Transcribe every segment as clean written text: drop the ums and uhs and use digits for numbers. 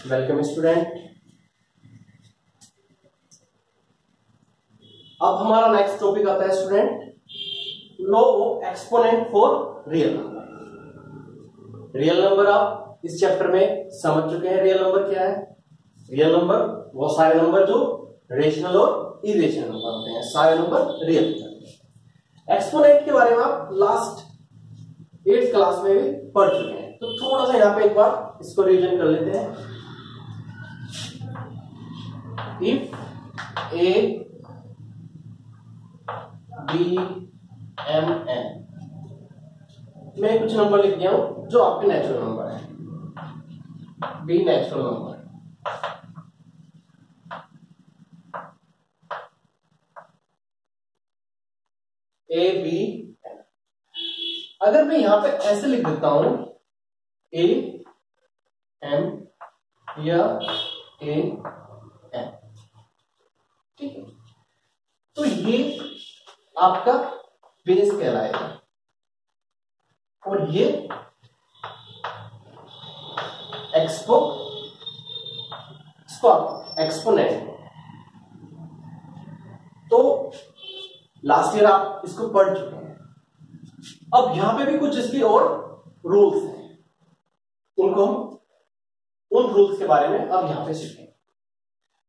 Welcome student. अब हमारा next topic आता है student low exponent for real number. Real number आप इस चैप्टर में समझ चुके हैं। रियल नंबर क्या है? रियल नंबर वो सारे नंबर जो रेशनल और इरेशनल नंबर होते हैं, सारे नंबर रियल नंबर। एक्सपोनेंट के बारे में आप लास्ट 8th क्लास में भी पढ़ चुके हैं, तो थोड़ा सा यहाँ पे एक बार इसको रिवीजन कर लेते हैं। If A B M N, मैं कुछ नंबर लिख दिया हूं जो आपके नेचुरल नंबर है, B natural number, A B N. अगर मैं यहां पे ऐसे लिख देता हूं ए एम या ए एन, ठीक है, तो ये आपका बेस कहलाएगा और ये एक्सपोनेंट। तो लास्ट ईयर आप इसको पढ़ चुके हैं। अब यहां पे भी कुछ इसकी और रूल्स हैं, उनको हम उन रूल्स के बारे में अब यहां पे सीखेंगे।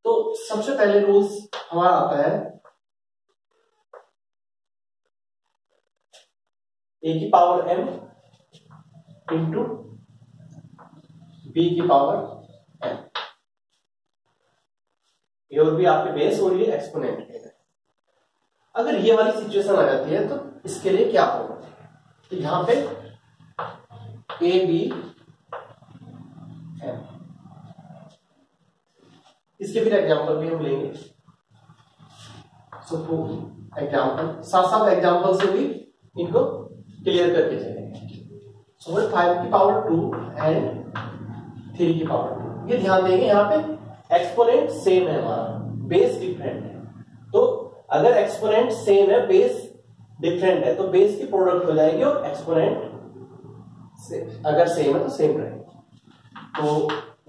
तो सबसे पहले रूल्स हमारा आता है ए की पावर m इंटू बी की पावर m। ये और भी आपके बेस और ये एक्सपोनेंट है। अगर ये वाली सिचुएशन आ जाती है तो इसके लिए क्या होगा? तो यहां पे ए बी एम, इसके फिर एग्जांपल भी हम लेंगे। सो एग्जांपल साथ साथ एग्जांपल से भी इनको क्लियर करके चलेंगे। सो 5 की पावर 2 एंड 3 की पावर 2। ये ध्यान देंगे, यहाँ पे एक्सपोनेंट सेम है, हमारा बेस डिफरेंट है। तो अगर एक्सपोनेंट सेम है, बेस डिफरेंट है, तो बेस की प्रोडक्ट हो जाएगी और एक्सपोनेंट से अगर सेम है तो सेम रहेगी। तो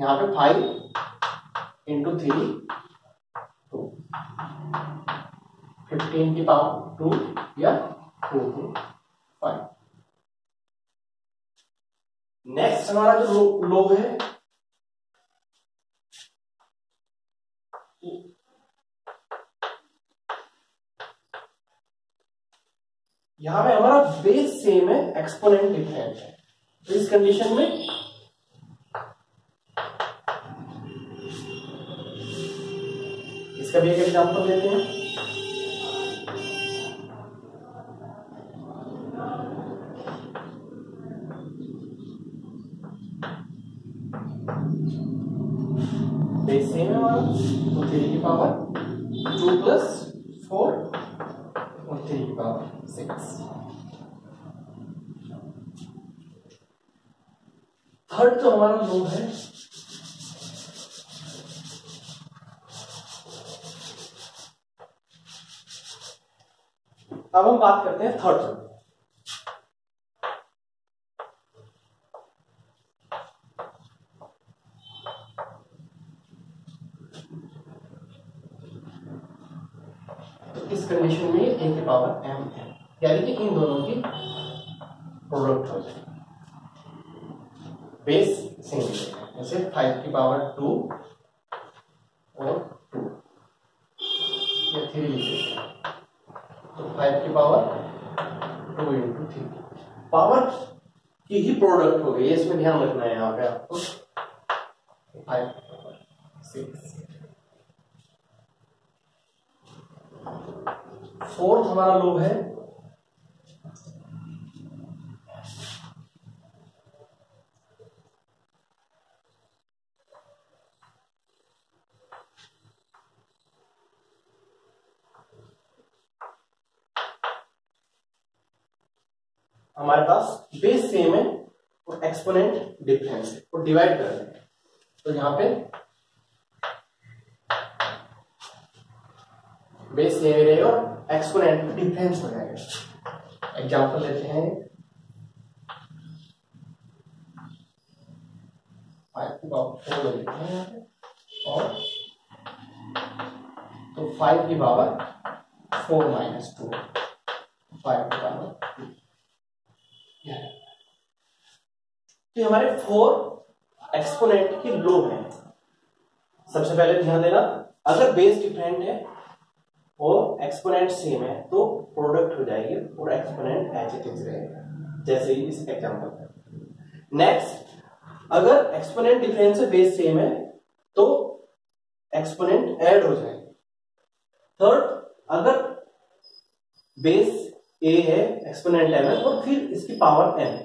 यहाँ पे 5 इंटू 3 2, 15 की पावर 2 या 2 to 5। नेक्स्ट हमारा जो लो है यहां पे हमारा बेस सेम है, एक्सपोनेंट डिफरेंट है। तो इस कंडीशन में इसका भी एक एग्जांपल लेते हैं। बेस सेम है हमारा, तो 3 की पावर 2 प्लस 4 और 3 की पावर 6। थर्ड जो हमारा लो है अब हम बात करते हैं थर्ड लो। इस कंडीशन में ए की पावर m है, यानी कि इन दोनों की प्रोडक्ट हो जाएगी। बेस सेम है, जैसे 5 की पावर 2 और 2 या 3 लिखेंगे, तो 5 की पावर 2 इंटू 3 पावर की ही प्रोडक्ट हो गई, इसमें ध्यान रखना है यहाँ पे आपको। 5 की पावर 6। फोर्थ हमारा लो है हमारे पास बेस सेम है और एक्सपोनेंट डिफरेंस है और डिवाइड कर रहे हैं। तो यहां पे बेस सेम रहेगा और एक्सपोनेंट डिफरेंस हो जाएगा। एग्जांपल लेते हैं 5 की पावर 4 लिखना है यहाँ पे, और तो 5 की पावर 4 माइनस 2, 5 की पावर 2। तो हमारे 4 एक्सपोनेंट की लो है। सबसे पहले ध्यान देना, अगर बेस डिफरेंट है और एक्सपोनेंट सेम है तो प्रोडक्ट हो जाएगी और एक्सपोनेंट एज इट इज रहेगा, जैसे ही इस एग्जांपल में। नेक्स्ट, अगर एक्सपोनेंट डिफरेंस है, बेस सेम है, तो एक्सपोनेंट ऐड हो जाएगी। थर्ड, अगर बेस a है, एक्सपोनेंट m है, और फिर इसकी पावर n,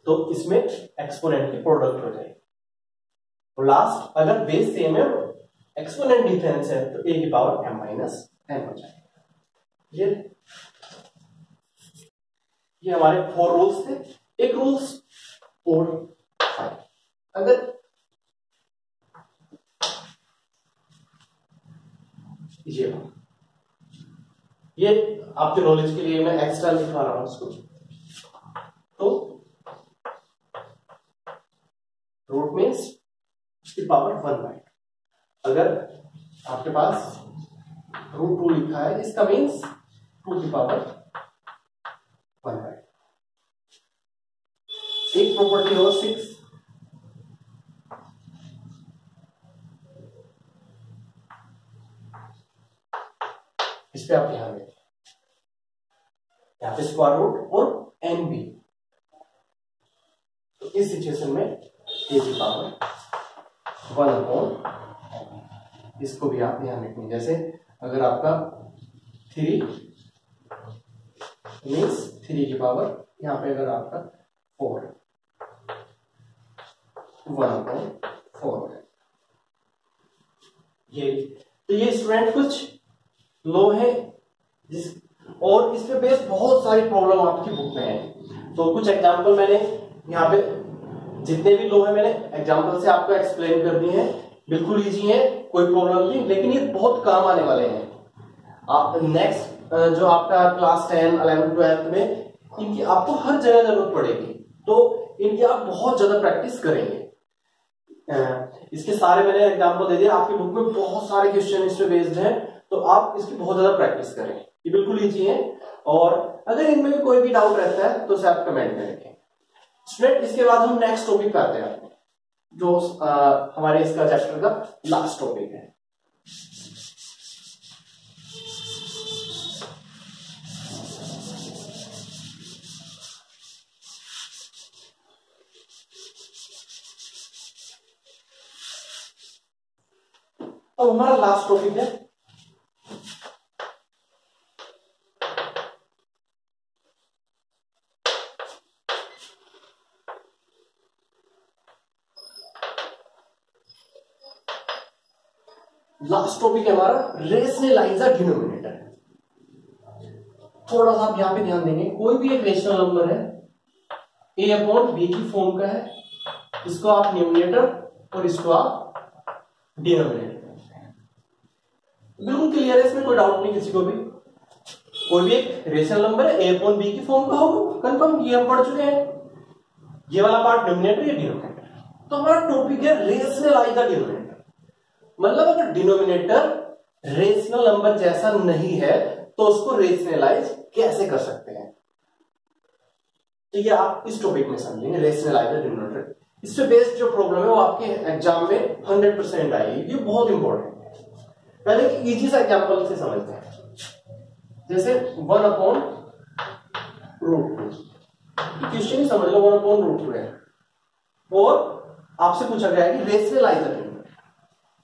तो इसमें एक्सपोनेंट की प्रोडक्ट हो जाएगी। और लास्ट, अगर बेस सेम है, एक्सपोनेंट डिफरेंस है, तो a की पावर m माइनस n हो जाएगा। ये हमारे 4 रूल्स थे। एक रूल्स और 5, अगर ये आपके नॉलेज के लिए मैं एक्स्ट्रा लिखवा रहा हूं इसको। तो रूट मीन्स उसकी पावर 1/, अगर आपके पास √2 लिखा है, इसका मीन्स 2 की पावर 1/। एक प्रॉपर्टी हो 6, इस पे आप ध्यान दें, यहां पे स्क्वायर रूट और n भी, तो इस सिचुएशन में a की पावर 1/n, इसको भी आप ध्यान रखेंगे। जैसे अगर आपका 3 मीन्स 3 की पावर, यहां पे अगर आपका 4, 1/4 है। ये तो ये स्टूडेंट कुछ लो है, और इस पे बेस बहुत सारी प्रॉब्लम आपकी बुक में है। तो कुछ एग्जांपल मैंने यहाँ पे, जितने भी लो है मैंने एग्जांपल से आपको एक्सप्लेन कर दिए हैं, बिल्कुल इजी है, कोई प्रॉब्लम नहीं, लेकिन ये बहुत काम आने वाले हैं। आप नेक्स्ट जो आपका क्लास 10, 11, 12 में इनकी आपको हर जगह जरूरत पड़ेगी, तो इनकी आप बहुत ज्यादा प्रैक्टिस करेंगे। इसके सारे मैंने एग्जांपल दे दिए, आपकी बुक में बहुत सारे क्वेश्चन इस पे बेस्ड हैं, तो आप इसकी बहुत ज्यादा प्रैक्टिस करें, ये बिल्कुल इजी है। और अगर इनमें भी कोई भी डाउट रहता है तो उसे आप कमेंट में लिखें। स्टूडेंट, इसके बाद हम नेक्स्ट टॉपिक पे आते हैं, जो हमारे इसका चैप्टर का लास्ट टॉपिक है। अब हमारा लास्ट टॉपिक है हमारा रेशनलाइज द डिनोमिनेटर। थोड़ा सा आप यहां पे ध्यान देंगे, कोई भी एक रेशनल नंबर है, a/b की फॉर्म का है, इसको आप न्यूमरेटर और इसको आप डिनोमिनेटर, बिल्कुल क्लियर है, इसमें कोई डाउट नहीं किसी को भी। कोई भी एक रेशनल नंबर है, a/b की फॉर्म का होगा, कंफर्म, ये हम पढ़ चुके हैं। ये वाला पार्ट न्यूमरेटर या डिनोमिनेटर। तो हमारा टॉपिक है रेशनलाइज द डिनोमिनेटर। मतलब अगर डिनोमिनेटर रेशनल नंबर जैसा नहीं है तो उसको रेशनलाइज कैसे कर सकते हैं, तो ये आप इस टॉपिक में समझेंगे, रेशनलाइज द डिनोमिनेटर। इससे बेस्ड जो प्रॉब्लम है वो आपके एग्जाम में 100% आएगी, ये बहुत इंपॉर्टेंट है। पहले इजी सा एग्जांपल से समझते हैं, जैसे 1/√2, क्वेश्चन ही समझ लो, 1/√2 है, और आपसे पूछा गया है कि rationalise the denominator,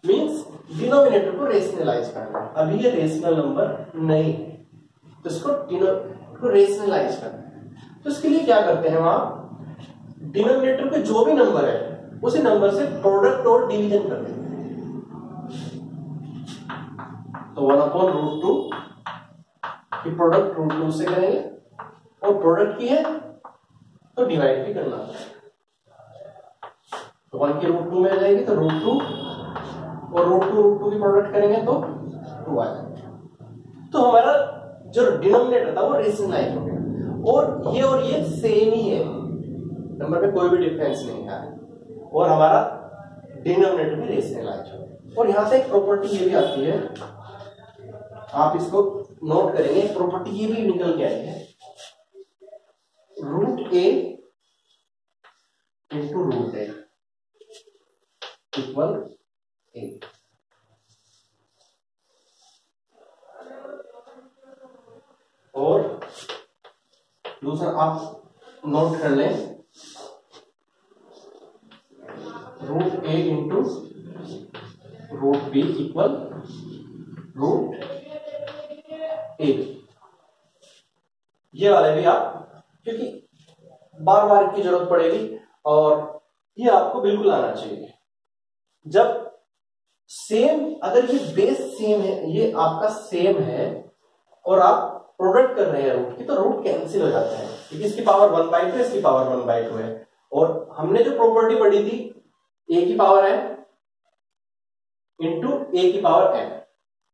means denominator को रेशनलाइज करना है। अभी ये रेशनल नंबर नहीं है, तो इसको रेशनलाइज करना है। तो इसके लिए क्या करते हैं, वहां डिनोमिनेटर पे जो भी नंबर है उसी नंबर से प्रोडक्ट और डिवीजन कर देते हैं। तो 1/√2 की प्रोडक्ट √2 से करेंगे, और प्रोडक्ट की है तो डिवाइड भी करना पड़ेगा। तो 1 की √2 में आ जाएगी, तो √2 और √2 की प्रोडक्ट करेंगे तो 2 आ जाएगा। तो हमारा जो डिनोमिनेटर था वो रेशनलाइज हो गया, और ये सेम ही है, नंबर में कोई भी डिफरेंस नहीं है, और हमारा डिनोमिनेटर भी रेशनलाइज हो। और यहां से एक प्रॉपर्टी ये भी आती है, आप इसको नोट करेंगे, प्रॉपर्टी ये भी निकल के आई है, root a into root a equal a. और दूसरा आप नोट कर लें, root a into root b equal root a. ये वाले भी आप, क्योंकि बार बार की जरूरत पड़ेगी और ये आपको बिल्कुल आना चाहिए। जब सेम, अगर ये बेस सेम है, ये आपका सेम है और आप प्रोडक्ट कर रहे हैं रूट की, तो रूट कैंसिल हो जाता है, क्योंकि इसकी पावर 1/2 इसकी पावर 1/2 है। और हमने जो प्रॉपर्टी पढ़ी थी ए की पावर n इंटू ए की पावर n,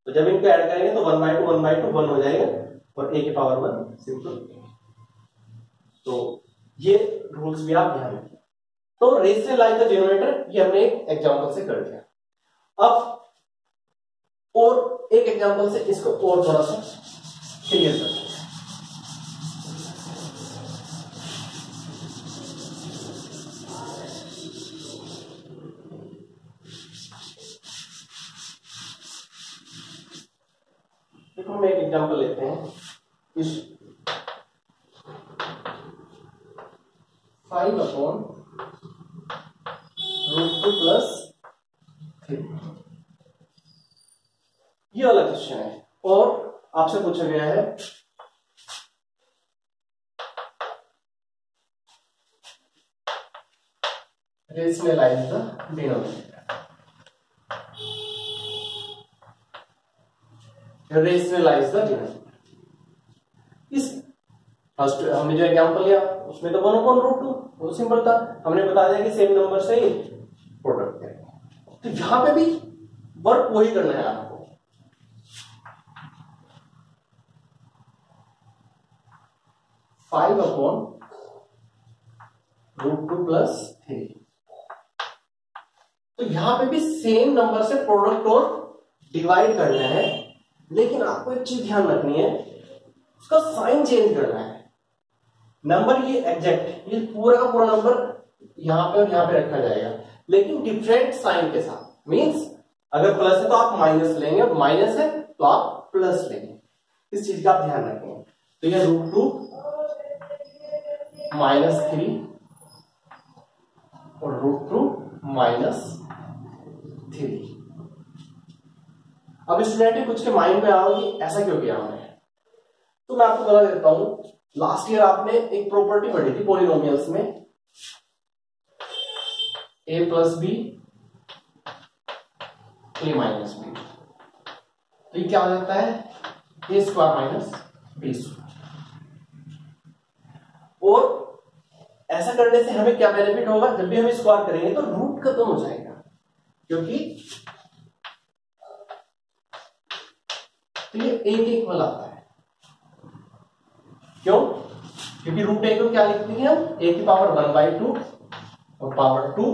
तो जब इनको ऐड करेंगे तो 1/2 1/2 1 हो जाएगा और ए की पावर 1 सिंपल। तो ये रूल्स भी आप ध्यान रखिए। तो रेशनलाइज द डिनोमिनेटर, ये हमने एक एग्जांपल से कर दिया। अब और एक एग्जांपल से इसको और थोड़ा सा क्लियर करते हैं। देखो हम एक एग्जांपल लेते हैं, इस 5/√2 + 3 ये वाला क्वेश्चन है और आपसे पूछा गया है rationalise the denominator. Rationalise the denominator. इस फर्स्ट हमने जो एग्जांपल लिया उसमें तो 1/√2 वो सिंपल था, हमने बता दिया कि सेम नंबर से ही प्रोडक्ट करेंगे। तो यहां पे भी वर्क वही करना है आपको। 5/√2 + 3, तो यहां पे भी सेम नंबर से प्रोडक्ट और डिवाइड करना है, लेकिन आपको एक चीज ध्यान रखनी है, उसका साइन चेंज करना है। नंबर ये एग्जैक्ट, ये पूरा का पूरा नंबर यहां पे और यहां पे रखा जाएगा, लेकिन डिफरेंट साइन के साथ। मींस अगर प्लस है तो आप माइनस लेंगे और माइनस है तो आप प्लस लेंगे। इस चीज का आप ध्यान रखेंगे। तो ये √2 -3 और √2 -3। अब स्टूडेंट कुछ के माइंड में आओ कि ऐसा क्यों किया हमने, तो मैं आपको बता देता हूं। लास्ट ईयर आपने एक प्रॉपर्टी पढ़ी थी पॉलिनोमियल्स में, a + b a - b। तो ये क्या हो जाता है, a² - b²। और ऐसा करने से हमें क्या बेनिफिट होगा, जब भी हम स्क्वायर करेंगे तो रूट खत्म हो जाएगा, क्योंकि तो ये a के इक्वल आता है। क्यों? क्योंकि √a को क्या लिखते हैं हम, a की पावर 1/2 और पावर 2।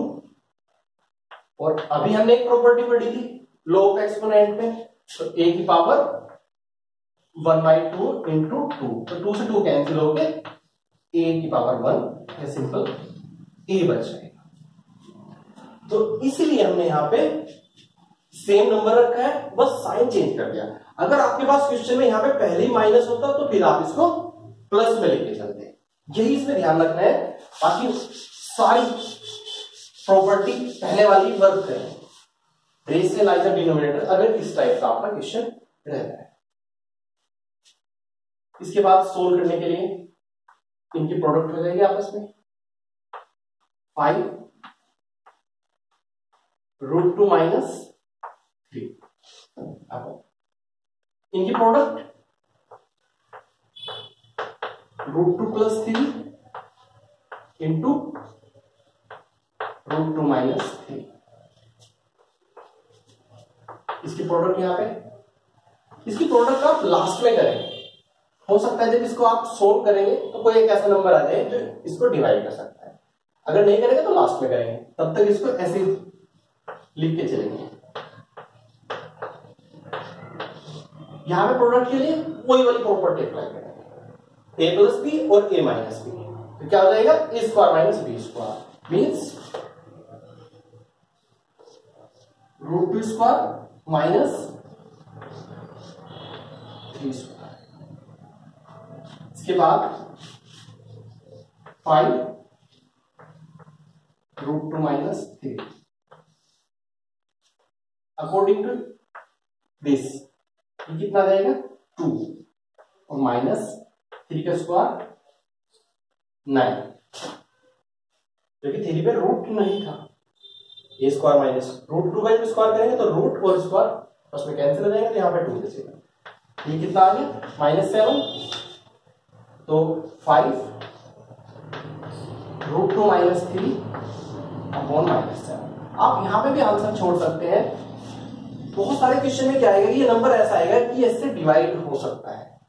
और अभी हमने एक प्रॉपर्टी पढ़ी थी लो ऑफ एक्सपोनेंट में, तो a की पावर 1/2 इंटू 2, तो 2 से 2 कैंसिल हो गए, a की पावर 1, ये सिंपल a बच जाएगा। तो इसीलिए हमने यहां पे सेम नंबर रखा है, बस साइन चेंज कर दिया। अगर आपके पास क्वेश्चन में यहां पे पहले ही माइनस होता तो फिर आप इसको प्लस में लेके चलते। यही इसमें ध्यान रखना है, बाकी सारी प्रॉपर्टी पहले वाली वर्क करें। रेशनलाइज द डिनोमिनेटर, अगर इस टाइप का आपका क्वेश्चन रहता है। इसके बाद सोल्व करने के लिए इनकी प्रोडक्ट हो जाएगी आपस में, 5 √2 - 3। इनकी प्रोडक्ट √2 + 3 इंटू √2 - 3। इसकी प्रोडक्ट यहां पे, इसकी प्रोडक्ट आप लास्ट में करें। हो सकता है जब इसको आप सोल्व करेंगे तो कोई एक ऐसा नंबर आ जाए जो इसको डिवाइड कर सकता है, अगर नहीं करेंगे तो लास्ट में करेंगे, तब तक इसको ऐसे लिख के चलेंगे। यहां पे प्रोडक्ट के लिए वही वाली प्रॉपर्टी अप्लाई करेंगे, ए प्लस बी और ए माइनस बी, तो क्या हो जाएगा a square minus b square means root 2 square minus 3 square. इसके बाद 5 root 2 minus 3 according to this ये कितना जाएगा 2 और माइनस 3 का स्क्वायर 9, क्योंकि 3 पे रूट नहीं था, ए स्क्वायर माइनस रूट 2 का जब स्क्वायर करेंगे तो रूट और स्क्वायर उसमें कैंसिल हो जाएगा, तो यहाँ पे 2 बचेगा। ये कितना आ गया -7, तो 5 रूट 2 माइनस 3 अपॉन -7। आप यहाँ पे भी आंसर छोड़ सकते हैं। बहुत सारे क्वेश्चन में क्या आएगा, ये नंबर ऐसा आएगा कि इससे डिवाइड हो सकता है,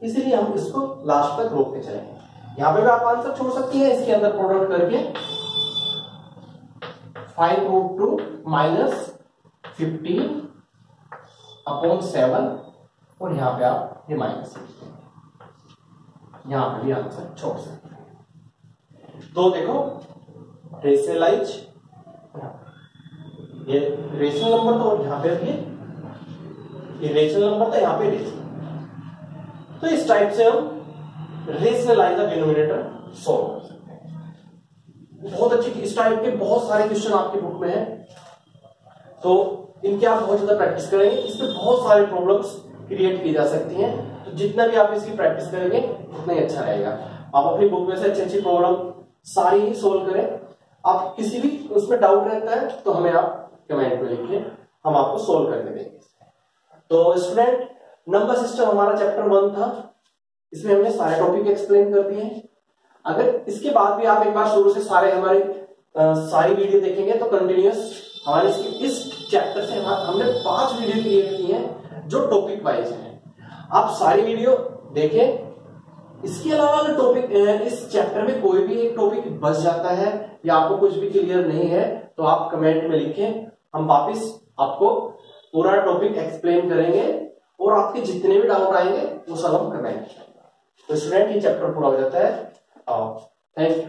इसलिए हम इसको लास्ट तक रोक के चलेंगे। यहाँ पे भी आप आंसर छोड़ सकती हैं इसके अंदर प्रोडक्ट करके 5 रूट 2 माइनस 15 अपॉन 7 और यहाँ पे आप ये माइनस लिखते हैं, यहाँ पे भी आंसर छोड़ सकते हैं। तो देखो रेशनलाइज, ये रेशनल नंबर तो यहाँ पे ये रेशनल नंबर तो यहाँ पे रेशनल, तो इस टाइप से हम रेशनलाइज द डिनोमिनेटर सॉल्व कर सकते हैं। बहुत अच्छी, इस टाइप के बहुत सारे क्वेश्चन आपकी बुक में है, तो इनकी आप बहुत ज्यादा प्रैक्टिस करेंगे, इसमें बहुत सारे प्रॉब्लम्स क्रिएट की जा सकती हैं, तो जितना भी आप इसकी प्रैक्टिस करेंगे उतना ही अच्छा रहेगा। आप अपनी बुक में से अच्छी अच्छी प्रॉब्लम सारी ही सोल्व करें। आप किसी भी उसमें डाउट रहता है तो हमें आप कमेंट में लिखिए, हम आपको सोल्व करके देंगे। तो स्टूडेंट नंबर सिस्टम हमारा चैप्टर 1 था, इसमें हमने सारे टॉपिक एक्सप्लेन कर दिए हैं। अगर इसके बाद भी आप एक बार शुरू से सारे हमारे सारी वीडियो देखेंगे तो कंटिन्यूअस हमारे इस चैप्टर से हमने 5 वीडियो क्रिएट की हैं जो टॉपिक वाइज हैं। आप सारी वीडियो देखें। इसके अलावा अगर टॉपिक इस चैप्टर में कोई भी एक टॉपिक बच जाता है या आपको कुछ भी क्लियर नहीं है तो आप कमेंट में लिखें, हम वापिस आपको पूरा टॉपिक एक्सप्लेन करेंगे और आपके जितने भी डाउट आएंगे वो सब हम कमेंट करेंगे। तो स्टूडेंट ये चैप्टर पूरा हो जाता है। Thank you.